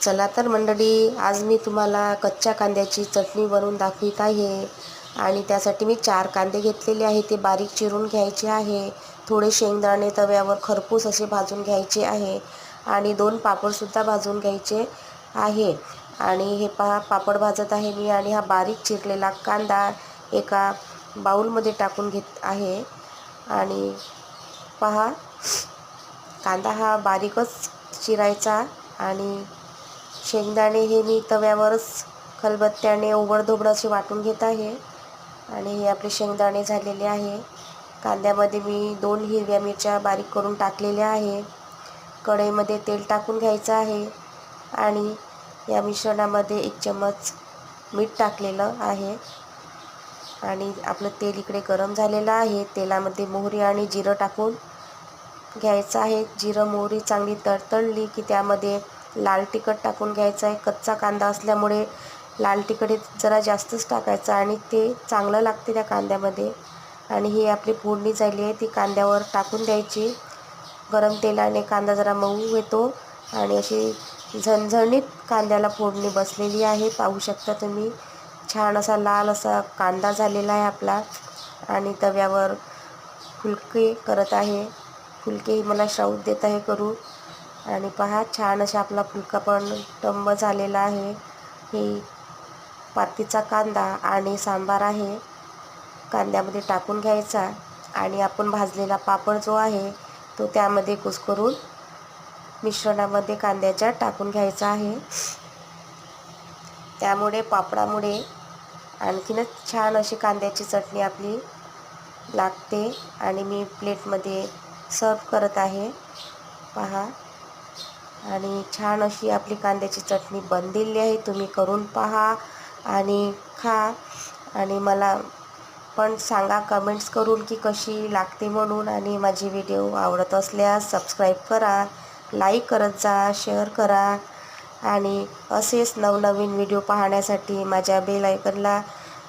चला तर मंडळी, आज मी तुम्हाला कच्च्या कांद्याची चटणी बनवून दाखवित आहे. आणि त्यासाठी मी 4 कांदे घेतलेले आहे, ते बारीक चिरून घ्यायचे आहे. थोडे शेंगदाणे तव्यावर खरपूस असे भाजून घ्यायचे आहे आणि 2 पापडसुद्धा भाजून घ्यायचे आहे. आणि हे पहा, पापड भाजत आहे मी आणि हा बारीक चिरलेला कांदा एका बाउलमध्ये टाकून घेत आहे. आणि पहा, कांदा हा बारीकच चिरायचा आणि शेंगदाणे हे मी तव्यावरच खलबत्त्याने ओबडधोबड असे वाटून घेत आहे. आणि हे आपले शेंगदाणे झालेले आहे. कांद्यामध्ये मी 2 हिरव्या मिरच्या बारीक करून टाकलेल्या आहे. कढईमध्ये तेल टाकून घ्यायचं आहे आणि या मिश्रणामध्ये 1 चम्मच मीठ टाकलेलं आहे. आणि आपलं तेल इकडे गरम झालेलं आहे. तेलामध्ये मोहरी आणि जिरं टाकून घ्यायचं आहे. जिरं मोहरी चांगली तडतडली की त्यामध्ये लाल तिखट टाकून घ्यायचं आहे. कच्चा कांदा असल्यामुळे लाल तिखट हे जरा जास्तच टाकायचं आणि ते चांगलं लागते त्या कांद्यामध्ये. आणि ही आपली फोडणी झाली आहे, ती कांद्यावर टाकून द्यायची. गरम तेलाने कांदा जरा मऊ होतो आणि अशी झणझणीत कांद्याला फोडणी बसलेली आहे. पाहू शकता तुम्ही, छान असा लाल असा कांदा झालेला आहे आपला. आणि तव्यावर फुलके करत आहे. फुलकेही मला शाऊत देत आहे करू. आणि पहा, छान असा आपला फुलका पण टम्म झालेला आहे. हे पातीचा कांदा आणि सांबार आहे, कांद्यामध्ये टाकून घ्यायचा आणि आपण भाजलेला पापड जो आहे तो त्यामध्ये कुस्करून मिश्रणामध्ये कांद्याच्या टाकून घ्यायचा आहे. त्यामुळे पापडामुळे आणखीनच छान अशी कांद्याची चटणी आपली लागते. आणि मी प्लेटमध्ये सर्व करत आहे, पहा. आणि छान अशी आपली कांद्याची चटणी बनलेली आहे. तुम्ही करून पहा आणि खा आणि मला पण सांगा कमेंट्स करून की कशी लागते म्हणून. आणि माझी व्हिडिओ आवडत असल्यास सबस्क्राईब करा, लाईक करत जा, शेअर करा. आणि असेच नवनवीन व्हिडिओ पाहण्यासाठी माझ्या बेल आयकॉनला